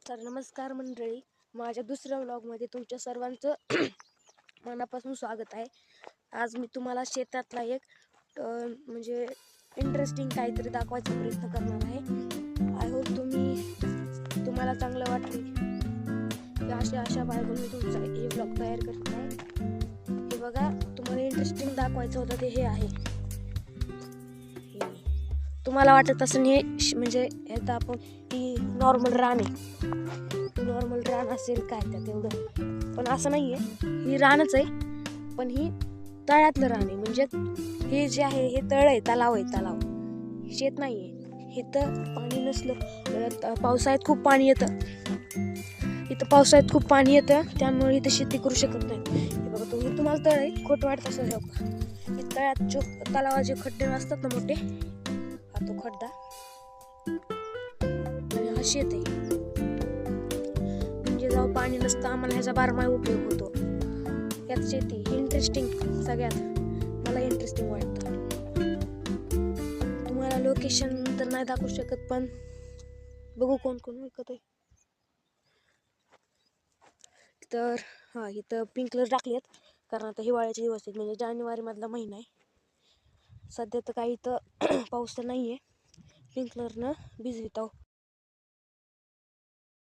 तर नमस्कार मंडळी, माझ्या दुसऱ्या व्लॉगमध्ये तुमच्या सर्वांचं मनापासून स्वागत आहे. आज मी तुम्हाला शेतातला एक म्हणजे इंटरेस्टिंग काहीतरी दाखवायचा प्रयत्न करणार आहे. आय होप तुम्हाला चांगलं वाटेल. अशा बाळगून मी तुमचा हे व्लॉग तयार करत आहे. हे बघा, तुम्हाला इंटरेस्टिंग दाखवायचं होतं ते हे आहे. तुम्हाला वाटत असेल हे म्हणजे आता आपण ही नॉर्मल रान आहे, नॉर्मल रान असेल काय त्यात एवढं, पण असं नाही आहे. ही रानच आहे, पण ही तळ्यातलं रान आहे. म्हणजे हे जे आहे हे तळ आहे, तलाव आहे, तलाव, शेत नाही आहे. इथं पाणी नसलं, पावसाळ्यात खूप पाणी येतं, इथं पावसाळ्यात खूप पाणी येतं, त्यामुळे इथं शेती करू शकत नाही. हे बघा, तुम्ही तुम्हाला तळ आहे, खोटं वाटत असं का? हे तळ्यात जो तलावाचे खड्डे असतात ना मोठे, हा तो खड्डा आणि हा शेत आहे. म्हणजे जेव्हा पाणी नसतं आम्हाला ह्याचा बारमाही उपयोग होतो. यात शेती इंटरेस्टिंग, सगळ्यात मला इंटरेस्टिंग वाटतं. तुम्हाला लोकेशन तर नाही दाखवू शकत, पण बघू कोण कोण विकत आहे. तर हा, इथं पिंक कलर टाकलेत कारण आता हिवाळ्याचे दिवस आहेत, म्हणजे जानेवारी मधला महिना आहे. सध्या तर काही इथं पाऊस तर नाही आहे. पिंक कलरनं भिजवित आहो.